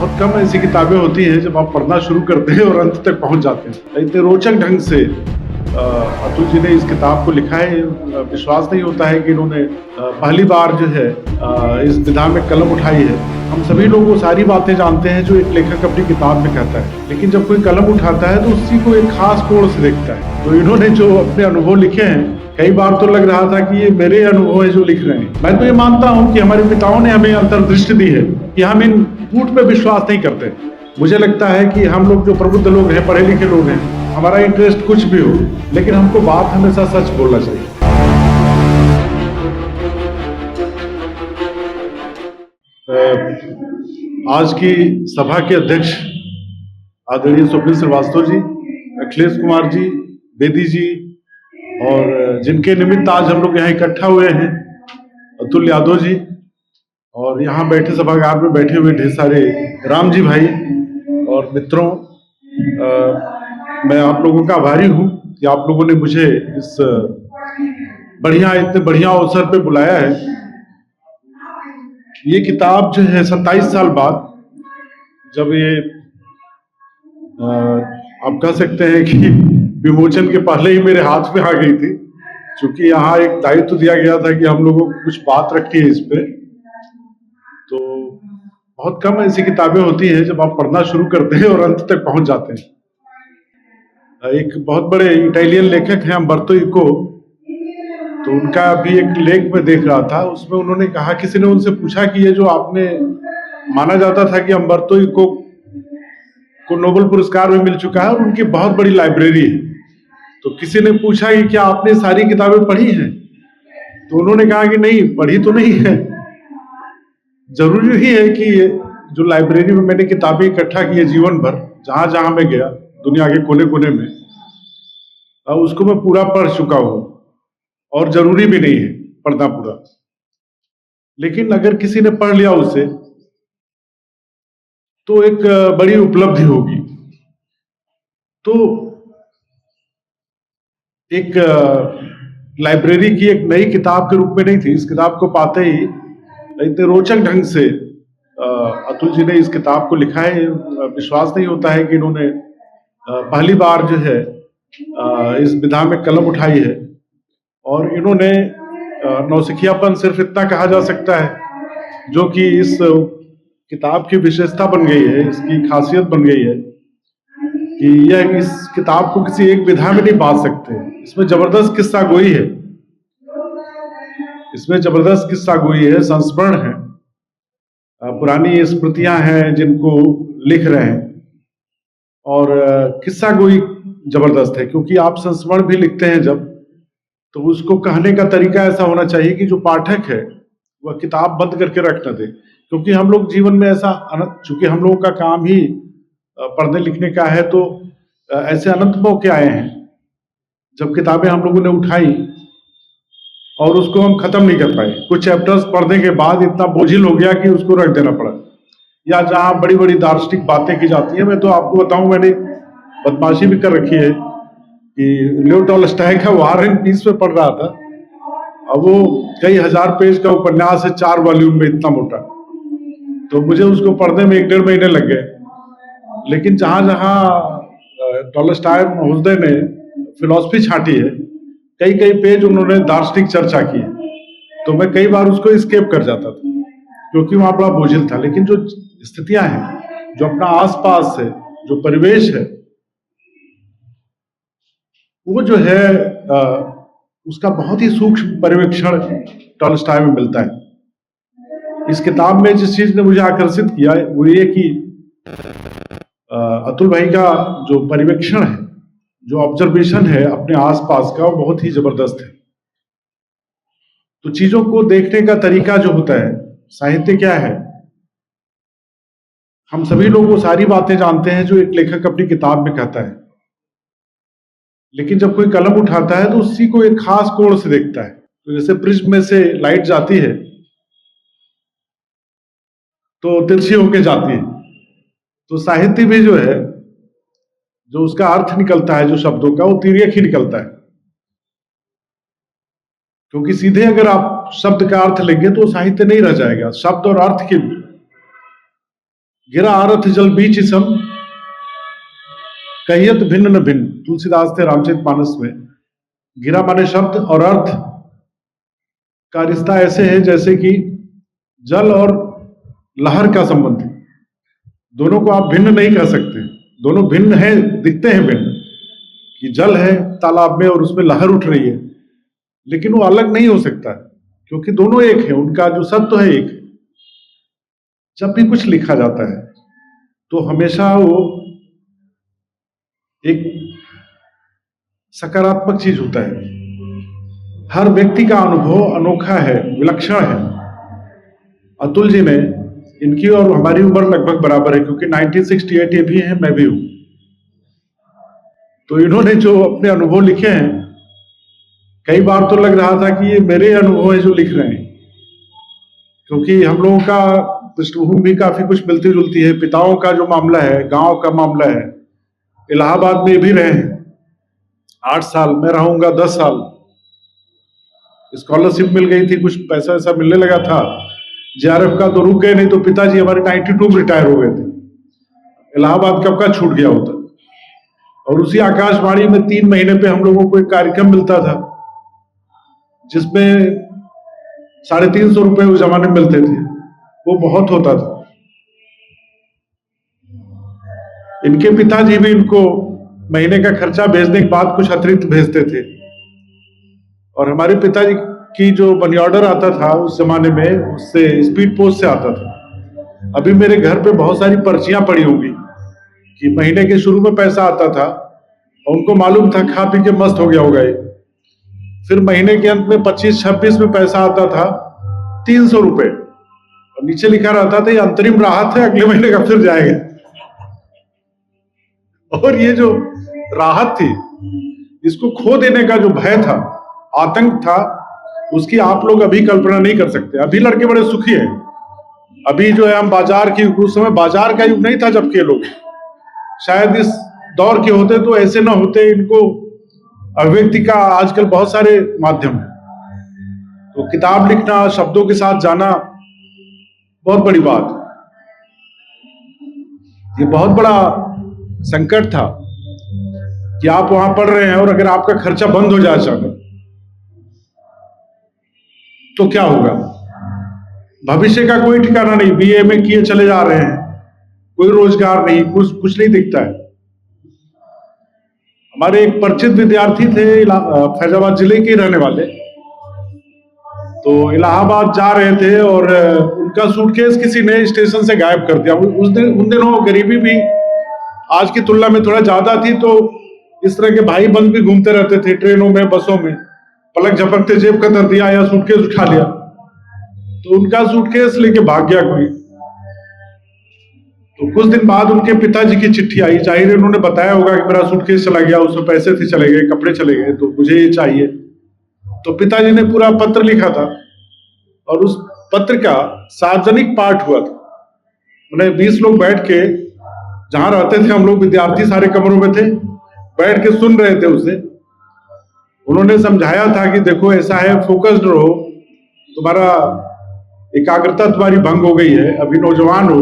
बहुत कम ऐसी किताबें होती हैं जब आप पढ़ना शुरू करते हैं और अंत तक पहुंच जाते हैं। इतने रोचक ढंग से अतुल जी ने इस किताब को लिखा है। विश्वास नहीं होता है कि इन्होंने पहली बार जो है इस विधा में कलम उठाई है। हम सभी लोग वो सारी बातें जानते हैं जो एक लेखक अपनी किताब में कहता है, लेकिन जब कोई कलम उठाता है तो उसी को एक खास कोण से देखता है। तो इन्होंने जो अपने अनुभव लिखे हैं, कई बार तो लग रहा था कि ये मेरे अनुभव है जो लिख रहे हैं। मैं तो ये मानता हूँ कि हमारे पिताओं ने हमें अंतर्दृष्टि दी है कि हम इन झूठ पे विश्वास नहीं करते। मुझे लगता है कि हम लोग जो प्रबुद्ध लोग हैं, पढ़े लिखे लोग हैं, हमारा इंटरेस्ट कुछ भी हो, लेकिन हमको बात हमेशा सच बोलना चाहिए। आज की सभा के अध्यक्ष आदरणीय स्वप्निल श्रीवास्तव जी, अखिलेश कुमार जी, बेदी जी, और जिनके निमित्त आज हम लोग यहाँ इकट्ठा हुए हैं, अतुल यादव जी, और यहाँ बैठे सभागार में बैठे हुए ढेर सारे राम जी भाई और मित्रों, मैं आप लोगों का आभारी हूँ कि आप लोगों ने मुझे इस इतने बढ़िया अवसर पे बुलाया है। ये किताब जो है 27 साल बाद, जब ये आप कह सकते हैं कि विमोचन के पहले ही मेरे हाथ में आ गई थी, क्योंकि यहाँ एक दायित्व दिया गया था कि हम लोगों को कुछ बात रखनी है इस पे। तो बहुत कम ऐसी किताबें होती हैं जब आप पढ़ना शुरू करते हैं और अंत तक पहुंच जाते हैं। एक बहुत बड़े इटालियन लेखक हैं अम्बर्तो इको, तो उनका भी एक लेख में देख रहा था, उसमें उन्होंने कहा, किसी ने उनसे पूछा कि ये जो आपने, माना जाता था कि अम्बर्तो इको को नोबेल पुरस्कार भी मिल चुका है और उनकी बहुत बड़ी लाइब्रेरी है, तो किसी ने पूछा कि क्या आपने सारी किताबें पढ़ी हैं? तो उन्होंने कहा कि नहीं, पढ़ी तो नहीं है। जरूरी नहीं है कि जो लाइब्रेरी में मैंने किताबें इकट्ठा की है जीवन भर, जहां जहां मैं गया दुनिया के कोने कोने में, उसको मैं पूरा पढ़ चुका हूं, और जरूरी भी नहीं है पढ़ना पूरा। लेकिन अगर किसी ने पढ़ लिया उसे, तो एक बड़ी उपलब्धि होगी। तो एक लाइब्रेरी की एक नई किताब के रूप में नहीं थी, इस किताब को पाते ही इतने रोचक ढंग से अतुल जी ने इस किताब को लिखा है। विश्वास नहीं होता है कि इन्होंने पहली बार जो है इस विधा में कलम उठाई है, और इन्होंने नौसिखियापन सिर्फ इतना कहा जा सकता है, जो कि इस किताब की विशेषता बन गई है, इसकी खासियत बन गई है, कि यह इस किताब को किसी एक विधा में नहीं बांध सकते। इसमें जबरदस्त किस्सा गोई है, इसमें जबरदस्त किस्सा गोई है, संस्मरण है, पुरानी स्मृतियां हैं जिनको लिख रहे हैं, और किस्सा गोई जबरदस्त है, क्योंकि आप संस्मरण भी लिखते हैं जब, तो उसको कहने का तरीका ऐसा होना चाहिए कि जो पाठक है वह किताब बंद करके रख न दे। क्योंकि हम लोग जीवन में ऐसा, चूंकि हम लोगों का काम ही पढ़ने लिखने का है, तो ऐसे अनंत मौके आए हैं जब किताबें हम लोगों ने उठाई और उसको हम खत्म नहीं कर पाए। कुछ चैप्टर्स पढ़ने के बाद इतना बोझिल हो गया कि उसको रख देना पड़ा, या जहाँ बड़ी बड़ी दार्शनिक बातें की जाती है। मैं तो आपको बताऊं, मैंने बदमाशी भी कर रखी है कि लियो टॉल्स्टॉय का वार एंड पीस पे पढ़ रहा था। अब वो कई हजार पेज का उपन्यास है, 4 वॉल्यूम में, इतना मोटा, तो मुझे उसको पढ़ने में 1-1.5 महीने लग गए। लेकिन जहां जहां टॉल्स्टॉय महोदय ने फिलॉसफी छांटी है, कई कई पेज उन्होंने दार्शनिक चर्चा की है, तो मैं कई बार उसको स्केप कर जाता था, क्योंकि वहां बड़ा बोझिल था। लेकिन जो स्थितियां हैं, जो अपना आसपास है, जो परिवेश है, वो जो है उसका बहुत ही सूक्ष्म पर्यवेक्षण टॉल्स्टॉय में मिलता है। इस किताब में जिस चीज ने मुझे आकर्षित किया वो ये कि अतुल भाई का जो पर्यवेक्षण है, जो ऑब्जर्वेशन है अपने आसपास का, वो बहुत ही जबरदस्त है। तो चीजों को देखने का तरीका जो होता है, साहित्य क्या है, हम सभी लोग वो सारी बातें जानते हैं जो एक लेखक अपनी किताब में कहता है, लेकिन जब कोई कलम उठाता है तो उसी को एक खास कोण से देखता है। तो जैसे प्रिज्म में से लाइट जाती है तो तिरछी होके जाती है, तो साहित्य भी जो है, जो उसका अर्थ निकलता है जो शब्दों का, वो तिर्यक ही निकलता है। क्योंकि सीधे अगर आप शब्द का अर्थ लेंगे तो साहित्य नहीं रह जाएगा। शब्द और अर्थ के गिरा आरथ जल बीच सम, कहियत भिन्न न भिन्न। तुलसीदास थे रामचरितमानस में। गिरा माने शब्द और अर्थ का रिश्ता ऐसे है जैसे कि जल और लहर का संबंध है। दोनों को आप भिन्न नहीं कह सकते, दोनों भिन्न हैं, दिखते हैं भिन्न, कि जल है तालाब में और उसमें लहर उठ रही है, लेकिन वो अलग नहीं हो सकता क्योंकि दोनों एक है, उनका जो सत्य है एक है। जब भी कुछ लिखा जाता है तो हमेशा वो एक सकारात्मक चीज होता है। हर व्यक्ति का अनुभव अनोखा है, विलक्षण है। अतुल जी ने, इनकी और हमारी उम्र लगभग बराबर है क्योंकि 1968 ये भी है, मैं भी हूं। तो इन्होंने जो अपने अनुभव लिखे हैं, कई बार तो लग रहा था कि ये मेरे अनुभव है जो लिख रहे हैं, क्योंकि हम लोगों का पृष्ठभूमि भी काफी कुछ मिलती जुलती है। पिताओं का जो मामला है, गांव का मामला है। इलाहाबाद में भी रहे हैं 8 साल, मैं रहूंगा 10 साल। स्कॉलरशिप मिल गई थी, कुछ पैसा ऐसा मिलने लगा था। जेआरएफ का तो रुक गए, नहीं तो पिताजी हमारे 92 में रिटायर हो गए थे। इलाहाबाद कब का छूट गया होता। और उसी आकाशवाणी में 3 महीने पे हम लोगों को एक कार्यक्रम मिलता था जिसमें 350 रुपए उस जमाने में मिलते थे। वो बहुत होता था। इनके पिताजी भी इनको महीने का खर्चा भेजने के बाद कुछ अतिरिक्त भेजते थे। और हमारे पिताजी की जो मनी ऑर्डर आता था उस जमाने में, उससे स्पीड पोस्ट से आता था। अभी मेरे घर पे बहुत सारी पर्चियां पड़ी होंगी कि महीने के शुरू में पैसा आता था और उनको मालूम था खा पी के मस्त हो गया होगा ये। फिर महीने के अंत में 25-26 में पैसा आता था 300 रुपए, और नीचे लिखा रहता था ये अंतरिम राहत है, अगले महीने का फिर जाएगा। और ये जो राहत थी, इसको खो देने का जो भय था, आतंक था, उसकी आप लोग अभी कल्पना नहीं कर सकते। अभी लड़के बड़े सुखी हैं। अभी जो है हम बाजार की, उस समय बाजार का युग नहीं था जबकि लोग शायद इस दौर के होते तो ऐसे ना होते। इनको अभिव्यक्ति का आजकल बहुत सारे माध्यम है, तो किताब लिखना, शब्दों के साथ जाना बहुत बड़ी बात। ये बहुत बड़ा संकट था कि आप वहां पढ़ रहे हैं और अगर आपका खर्चा बंद हो जाए अचानक तो क्या होगा। भविष्य का कोई ठिकाना नहीं, बीए में किए चले जा रहे हैं, कोई रोजगार नहीं, कुछ नहीं दिखता है। हमारे एक परिचित विद्यार्थी थे, फैजाबाद जिले के रहने वाले, तो इलाहाबाद जा रहे थे और उनका सूटकेस किसी ने स्टेशन से गायब कर दिया। उन दिनों गरीबी भी आज की तुलना में थोड़ा ज्यादा थी, तो इस तरह के भाई बंद भी घूमते रहते थे ट्रेनों में, बसों में। पलक झपकते जेब का कर दिया या सूटकेस उठा लिया, तो उनका सूटकेस लेके भाग गया कोई। तो कुछ दिन बाद उनके पिताजी की चिट्ठी आई। जाहिर है उन्होंने बताया होगा कि मेरा सूटकेस चला गया, उसमें पैसे थे चले गए, कपड़े चले गए, तो मुझे ये चाहिए। तो पिताजी ने पूरा पत्र लिखा था और उस पत्र का सार्वजनिक पाठ हुआ था। उन्हें 20 लोग बैठ के, जहां रहते थे हम लोग विद्यार्थी सारे कमरों में थे, बैठ के सुन रहे थे उसे। उन्होंने समझाया था कि देखो ऐसा है, फोकस्ड रहो, तुम्हारा एकाग्रता तुम्हारी भंग हो गई है, अभी नौजवान हो।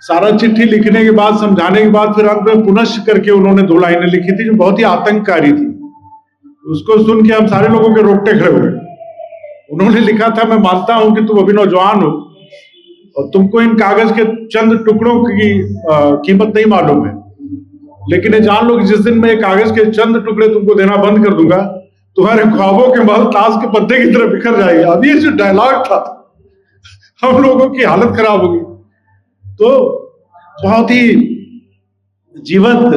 सारा चिट्ठी लिखने के बाद, समझाने के बाद, फिर अंत में पुनश्च करके उन्होंने 2 लाइनें लिखी थी जो बहुत ही आतंककारी थी। उसको सुन के हम सारे लोगों के रोकटे खड़े हुए। उन्होंने लिखा था, मैं मानता हूं कि तुम अभी नौजवान हो और तुमको इन कागज के चंद टुकड़ों की कीमत नहीं मालूम है, लेकिन ये जान लो कि जिस दिन मैं कागज के चंद टुकड़े तुमको देना बंद कर दूंगा, तुम्हारे ख्वाबों के महल ताश के पत्ते की तरह बिखर जाएगी। अब ये जो डायलॉग था, हम लोगों की हालत खराब होगी। तो बहुत ही जीवंत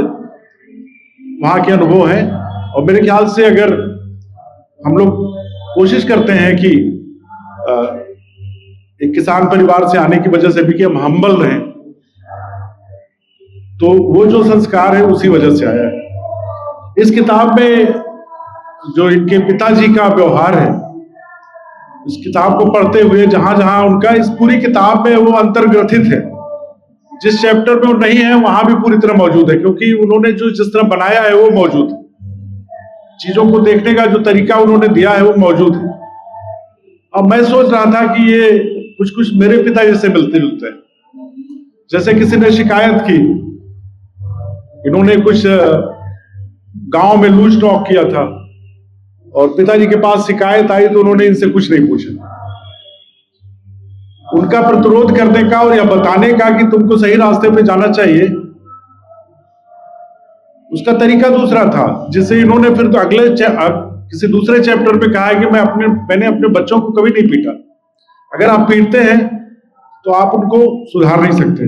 वहां के अनुभव है। और मेरे ख्याल से अगर हम लोग कोशिश करते हैं कि एक किसान परिवार से आने की वजह से भी कि हम हम्बल रहें, तो वो जो संस्कार है उसी वजह से आया है। इस किताब में जो इनके पिताजी का व्यवहार है, इस किताब को पढ़ते हुए जहां जहां उनका, इस पूरी किताब में वो अंतर्ग्रथित है। जिस चैप्टर में वो नहीं है वहां भी पूरी तरह मौजूद है, क्योंकि उन्होंने जो जिस तरह बनाया है वो मौजूद है। चीजों को देखने का जो तरीका उन्होंने दिया है वो मौजूद है। अब मैं सोच रहा था कि ये कुछ कुछ मेरे पिताजी से मिलते जुलते हैं। जैसे किसी ने शिकायत की, इन्होंने कुछ गांव में लूज टॉक किया था और पिताजी के पास शिकायत आई तो उन्होंने इनसे कुछ नहीं पूछा। उनका प्रतिरोध करने का और यह बताने का कि तुमको सही रास्ते पे जाना चाहिए, उसका तरीका दूसरा था, जिससे इन्होंने फिर तो अगले किसी दूसरे चैप्टर पे कहा है कि मैंने अपने बच्चों को कभी नहीं पीटा। अगर आप पीटते हैं तो आप उनको सुधार नहीं सकते।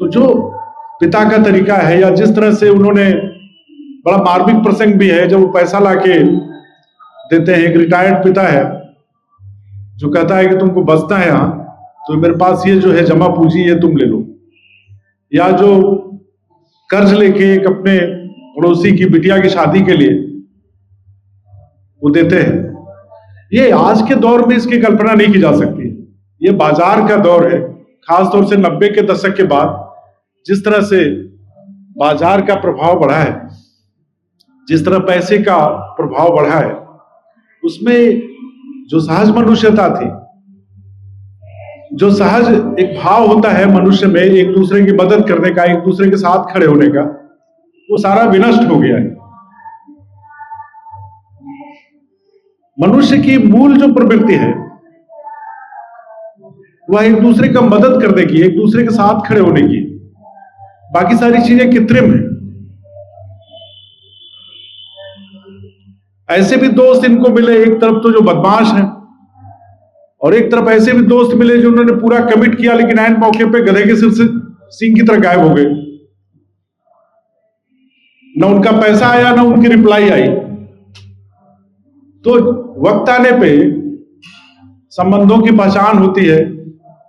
तो जो पिता का तरीका है, या जिस तरह से उन्होंने, बड़ा मार्मिक प्रसंग भी है जब वो पैसा लाके देते हैं, एक रिटायर्ड पिता है जो कहता है कि तुमको बचना है यहाँ, तो मेरे पास ये जो है जमा पूंजी, ये तुम ले लो। या जो कर्ज लेके एक अपने पड़ोसी की बिटिया की शादी के लिए वो देते हैं, ये आज के दौर में इसकी कल्पना नहीं की जा सकती। ये बाजार का दौर है, खासतौर से 90 के दशक के बाद जिस तरह से बाजार का प्रभाव बढ़ा है, जिस तरह पैसे का प्रभाव बढ़ा है, उसमें जो सहज मनुष्यता थी, जो सहज एक भाव होता है मनुष्य में एक दूसरे की मदद करने का, एक दूसरे के साथ खड़े होने का, वो सारा विनष्ट हो गया है। मनुष्य की मूल जो प्रवृत्ति है वह एक दूसरे का मदद करने की, एक दूसरे के साथ खड़े होने की। बाकी सारी चीजें कृत्रिम है। ऐसे भी दोस्त इनको मिले, एक तरफ तो जो बदमाश हैं और एक तरफ ऐसे भी दोस्त मिले जो उन्होंने पूरा कमिट किया लेकिन ऐन मौके पे गधे के सिर से सींग की तरह गायब हो गए। न उनका पैसा आया, न उनकी रिप्लाई आई। तो वक्त आने पे संबंधों की पहचान होती है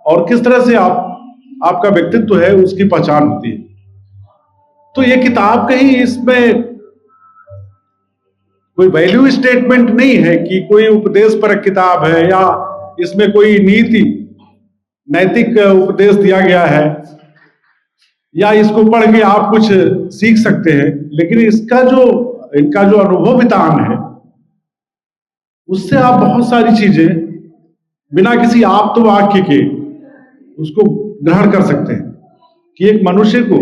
और किस तरह से आपका व्यक्तित्व है उसकी पहचान होती है। तो ये किताब कहीं इसमें कोई वैल्यू स्टेटमेंट नहीं है कि कोई उपदेश परक किताब है या इसमें कोई नैतिक उपदेश दिया गया है या इसको पढ़ के आप कुछ सीख सकते हैं। लेकिन इनका जो अनुभव वितान है उससे आप बहुत सारी चीजें बिना किसी आप्त वाक्य के उसको ग्रहण कर सकते हैं कि एक मनुष्य को,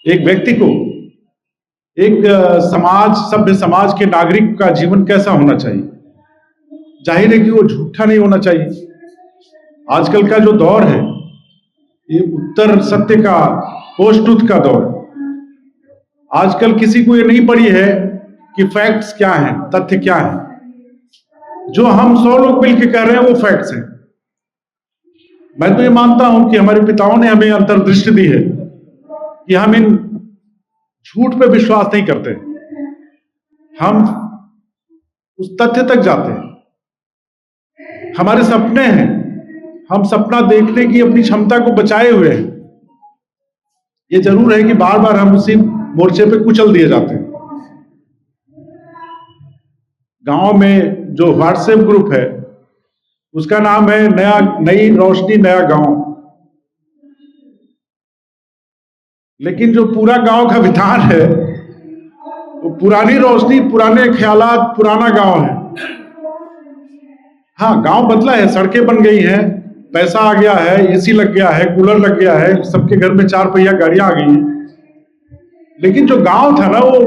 एक व्यक्ति को, एक सभ्य समाज के नागरिक का जीवन कैसा होना चाहिए। जाहिर है कि वो झूठा नहीं होना चाहिए। आजकल का जो दौर है ये उत्तर सत्य का, पोस्ट ट्रुथ का दौर है। आजकल किसी को ये नहीं पड़ी है कि फैक्ट्स क्या हैं, तथ्य क्या हैं। जो हम 100 लोग मिलकर कह रहे हैं वो फैक्ट्स हैं। मैं तो ये मानता हूं कि हमारे पिताओं ने हमें अंतर्दृष्टि दी है कि हम इन झूठ पे विश्वास नहीं करते, हम उस तथ्य तक जाते हैं। हमारे सपने हैं, हम सपना देखने की अपनी क्षमता को बचाए हुए हैं। ये जरूर है कि बार बार हम उसी मोर्चे पे कुचल दिए जाते हैं। गांव में जो व्हाट्सएप ग्रुप है उसका नाम है नई रोशनी नया गांव, लेकिन जो पूरा गांव का विधान है वो पुरानी रोशनी, पुराने ख्यालात, पुराना गांव है। हाँ, गांव बदला है, सड़कें बन गई हैं, पैसा आ गया है, एसी लग गया है, कूलर लग गया है, सबके घर में 4 पहिया गाड़ियां आ गई हैं, लेकिन जो गांव था ना वो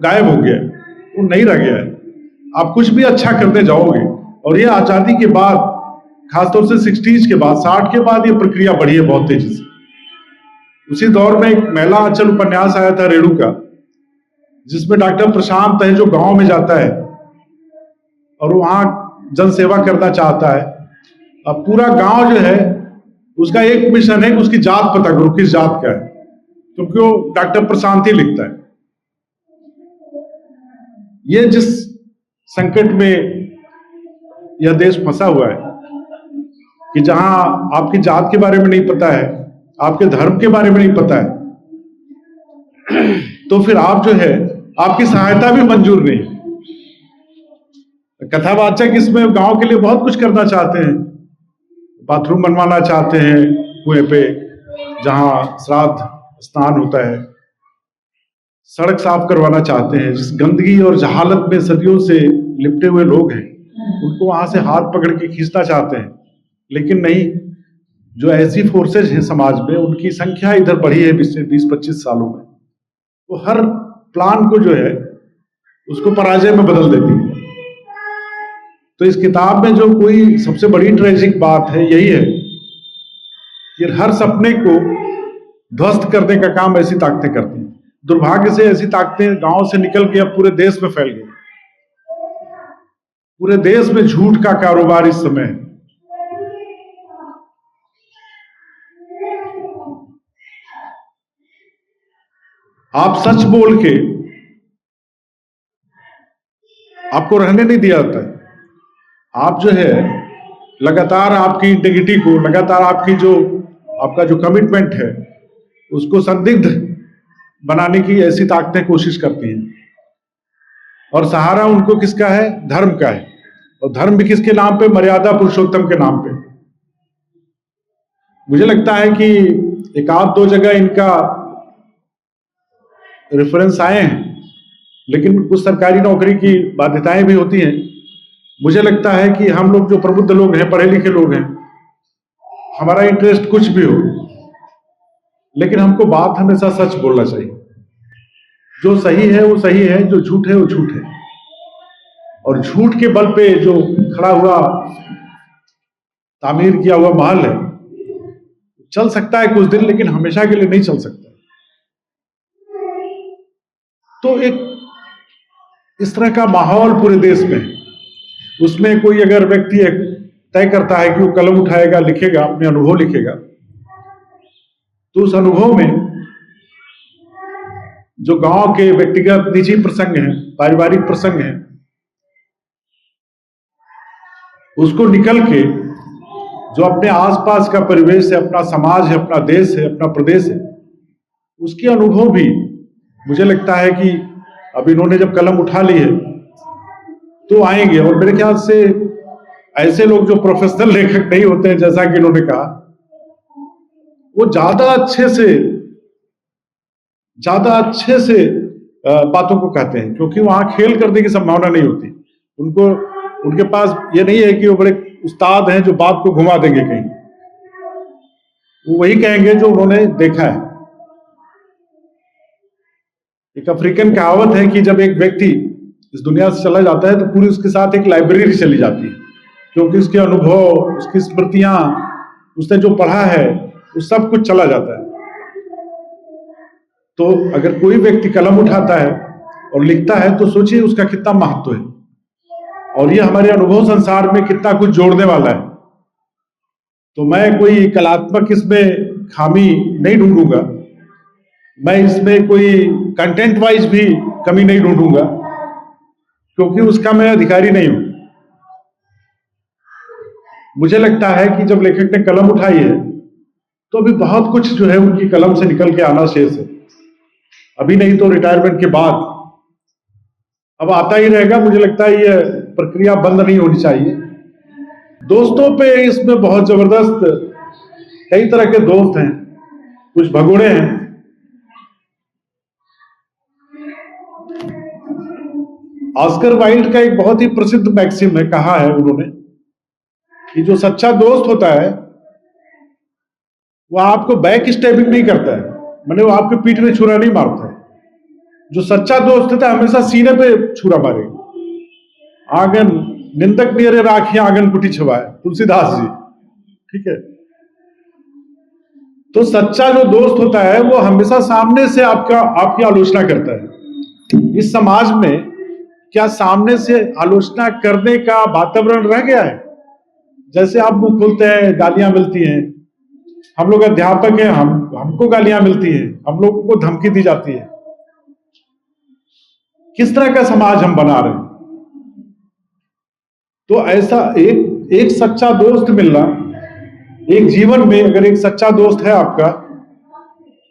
गायब हो गया, वो नहीं रह गया है। आप कुछ भी अच्छा करते जाओगे। और ये आजादी के बाद, खासतौर से 60s के बाद, 60 के बाद ये प्रक्रिया बढ़ी है बहुत तेजी से। उसी दौर में एक महिला अचल उपन्यास आया था रेणु का, जिसमें डॉक्टर प्रशांत है जो गांव में जाता है और वहां जन सेवा करना चाहता है। अब पूरा गांव जो है उसका एक मिशन है कि उसकी जात पता करो, किस जात का है, क्योंकि वो डॉक्टर प्रशांत ही लिखता है। ये जिस संकट में यह देश फंसा हुआ है कि जहां आपकी जात के बारे में नहीं पता है, आपके धर्म के बारे में नहीं पता है, तो फिर आप जो है आपकी सहायता भी मंजूर नहीं। कथावाचक इसमें गांव के लिए बहुत कुछ करना चाहते हैं, बाथरूम बनवाना चाहते हैं कुएं पे जहां श्राद्ध स्नान होता है, सड़क साफ करवाना चाहते हैं। जिस गंदगी और जहालत में सदियों से लिपटे हुए लोग हैं उनको वहां से हाथ पकड़ के खींचना चाहते हैं, लेकिन नहीं, जो ऐसी फोर्सेज हैं समाज में, उनकी संख्या इधर बढ़ी है 20-25 सालों में, वो हर प्लान को जो है उसको पराजय में बदल देती है। तो इस किताब में जो कोई सबसे बड़ी ट्रेजिक बात है यही है कि हर सपने को ध्वस्त करने का काम ऐसी ताकतें करती हैं। दुर्भाग्य से ऐसी ताकतें गांव से निकल के अब पूरे देश में फैल गई। पूरे देश में झूठ का कारोबार इस समय है। आप सच बोल के आपको रहने नहीं दिया जाता है। आप जो है लगातार आपकी इंटेग्रिटी को, लगातार आपका जो कमिटमेंट है उसको संदिग्ध बनाने की ऐसी ताकतें कोशिश करती हैं। और सहारा उनको किसका है? धर्म का है। और धर्म भी किसके नाम पे? मर्यादा पुरुषोत्तम के नाम पे। मुझे लगता है कि एक आध दो जगह इनका रेफरेंस आए हैं, लेकिन कुछ सरकारी नौकरी की बाध्यताएं भी होती हैं। मुझे लगता है कि हम लोग जो प्रबुद्ध लोग हैं, पढ़े लिखे लोग हैं, हमारा इंटरेस्ट कुछ भी हो, लेकिन हमको बात हमेशा सच बोलना चाहिए। जो सही है वो सही है, जो झूठ है वो झूठ है। और झूठ के बल पे जो खड़ा हुआ, तामीर किया हुआ महल है, चल सकता है कुछ दिन, लेकिन हमेशा के लिए नहीं चल सकता। तो एक इस तरह का माहौल पूरे देश में है। उसमें कोई अगर व्यक्ति तय करता है कि वो कलम उठाएगा, लिखेगा, अपने अनुभव लिखेगा, तो उस अनुभव में जो गांव के व्यक्तिगत निजी प्रसंग हैं, पारिवारिक प्रसंग हैं, उसको निकल के जो अपने आसपास का परिवेश है, अपना समाज है, अपना देश है, अपना प्रदेश है, उसके अनुभव भी मुझे लगता है कि अब इन्होंने जब कलम उठा ली है तो आएंगे। और मेरे ख्याल से ऐसे लोग जो प्रोफेशनल लेखक नहीं होते हैं, जैसा कि इन्होंने कहा, वो ज्यादा अच्छे से बातों को कहते हैं, क्योंकि वहां खेल करने की संभावना नहीं होती। उनके पास ये नहीं है कि वो बड़े उस्ताद हैं जो बात को घुमा देंगे कहीं। वो वही कहेंगे जो उन्होंने देखा है। एक अफ्रीकन कहावत है कि जब एक व्यक्ति इस दुनिया से चला जाता है तो पूरी उसके साथ एक लाइब्रेरी चली जाती है, क्योंकि उसके अनुभव, उसकी स्मृतियां, उसने जो पढ़ा है, वो सब कुछ चला जाता है। तो अगर कोई व्यक्ति कलम उठाता है और लिखता है तो सोचिए उसका कितना महत्व है, और ये हमारे अनुभव संसार में कितना कुछ जोड़ने वाला है। तो मैं कोई कलात्मक इसमें खामी नहीं ढूंढूंगा, मैं इसमें कोई कंटेंट वाइज भी कमी नहीं ढूंढूंगा, क्योंकि उसका मैं अधिकारी नहीं हूं। मुझे लगता है कि जब लेखक ने कलम उठाई है तो अभी बहुत कुछ जो है उनकी कलम से निकल के आना शेष है। अभी नहीं तो रिटायरमेंट के बाद अब आता ही रहेगा। मुझे लगता है यह प्रक्रिया बंद नहीं होनी चाहिए। दोस्तों पे इसमें बहुत जबरदस्त कई तरह के दोस्त हैं, कुछ भगोड़े हैं। ऑस्कर वाइल्ड का एक बहुत ही प्रसिद्ध मैक्सिम है, कहा है उन्होंने कि जो सच्चा दोस्त होता है वो आपको बैक स्टैबिंग नहीं करता है, मैंने वो आपके पीठ में छुरा नहीं मारता है। जो सच्चा दोस्त होता है हमेशा सीने पे छुरा मारेगा। आंगन निंदक नियरे राखी आंगन कुटी छवाए, तुलसीदास जी। ठीक है। तो सच्चा जो दोस्त होता है वो हमेशा सामने से आपकी आलोचना करता है। इस समाज में क्या सामने से आलोचना करने का वातावरण रह गया है? जैसे आप मुंह खोलते हैं गालियां मिलती हैं। हम लोग अध्यापक हैं, हमको गालियां मिलती हैं, हम लोगों को धमकी दी जाती है। किस तरह का समाज हम बना रहे हैं? तो ऐसा एक सच्चा दोस्त मिलना, एक जीवन में अगर एक सच्चा दोस्त है आपका,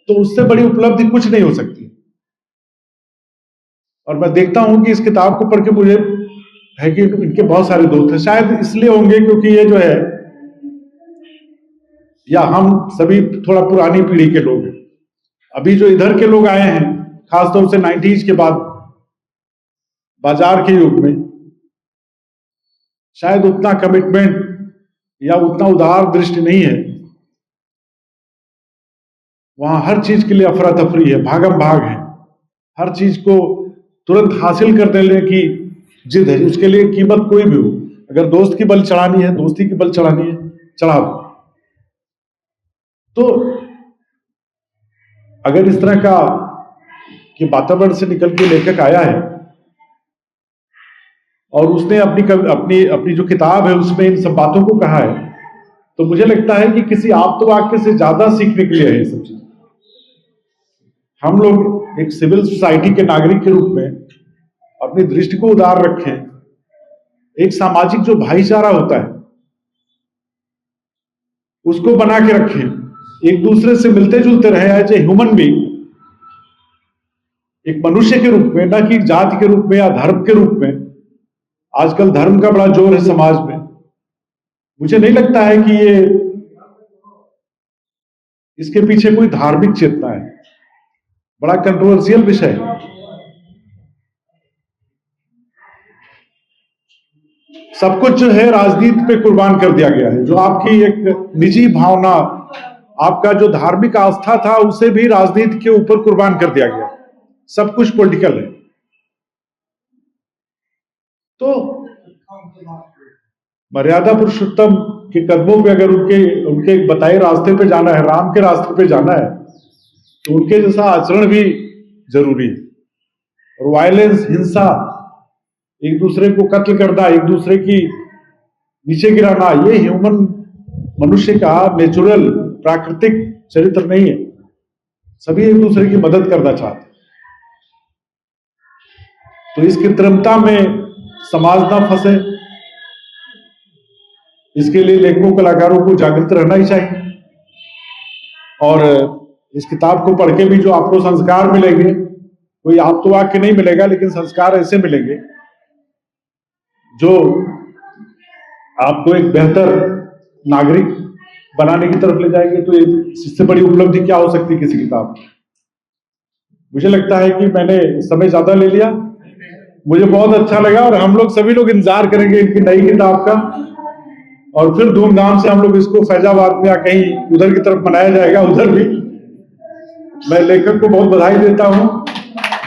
तो उससे बड़ी उपलब्धि कुछ नहीं हो सकती। और मैं देखता हूं कि इस किताब को पढ़ के मुझे है कि इनके बहुत सारे दोस्त हैं। शायद इसलिए होंगे क्योंकि ये जो है, या हम सभी थोड़ा पुरानी पीढ़ी के लोग हैं। अभी जो इधर के लोग आए हैं, खासतौर से 90s के बाद बाजार के युग में, शायद उतना कमिटमेंट या उतना उदार दृष्टि नहीं है वहां हर चीज के लिए अफरा तफरी है, भागम भाग है, हर चीज को तुरंत हासिल कर लेने की जिद है, उसके लिए कीमत कोई भी हो। अगर दोस्त की बल चढ़ानी है, दोस्ती की बल चढ़ानी है, चढ़ा दो। तो अगर इस तरह का कि वातावरण से निकल के लेखक आया है और उसने अपनी अपनी जो किताब है उसमें इन सब बातों को कहा है, तो मुझे लगता है कि किसी आप्तवाक्य से ज्यादा सीखने के लिए है ये सब चीज। हम लोग एक सिविल सोसाइटी के नागरिक के रूप में अपनी दृष्टि को उदार रखें, एक सामाजिक जो भाईचारा होता है उसको बना के रखें, एक दूसरे से मिलते जुलते रहे एज ए ह्यूमन बीइंग, एक मनुष्य के रूप में, न कि जाति के रूप में या धर्म के रूप में। आजकल धर्म का बड़ा जोर है समाज में। मुझे नहीं लगता है कि ये इसके पीछे कोई धार्मिक चेतना है। बड़ा कंट्रोवर्शियल विषय है। सब कुछ जो है राजनीति पे कुर्बान कर दिया गया है। जो आपकी एक निजी भावना, आपका जो धार्मिक आस्था था, उसे भी राजनीति के ऊपर कुर्बान कर दिया गया। सब कुछ पॉलिटिकल है। तो मर्यादा पुरुषोत्तम के कदमों पे अगर उनके बताए रास्ते पे जाना है, राम के रास्ते पे जाना है, तो उनके जैसा आचरण भी जरूरी है। और वायलेंस, हिंसा, एक दूसरे को कत्ल करना, एक दूसरे की नीचे गिराना, ये ह्यूमन, मनुष्य का नेचुरल प्राकृतिक चरित्र नहीं है। सभी एक दूसरे की मदद करना चाहते हैं। तो इस कृत्रिमता में समाज ना फंसे, इसके लिए लेखकों कलाकारों को जागृत रहना ही चाहिए। और इस किताब को पढ़ के भी जो आपको संस्कार मिलेंगे, कोई आप्तवाक्य नहीं मिलेगा, लेकिन संस्कार ऐसे मिलेंगे जो आपको एक बेहतर नागरिक बनाने की तरफ ले जाएंगे। तो इससे बड़ी उपलब्धि क्या हो सकती है किसी किताब की। मुझे लगता है कि मैंने समय ज्यादा ले लिया, मुझे बहुत अच्छा लगा। और हम लोग सभी लोग इंतजार करेंगे इनकी नई किताब का, और फिर धूमधाम से हम लोग इसको फैजाबाद में या कहीं उधर की तरफ मनाया जाएगा। उधर भी मैं लेखक को बहुत बधाई देता हूं,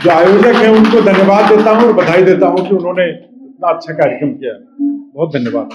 जो आयोजक है उनको धन्यवाद देता हूं और बधाई देता हूं कि उन्होंने इतना अच्छा कार्यक्रम किया। बहुत धन्यवाद।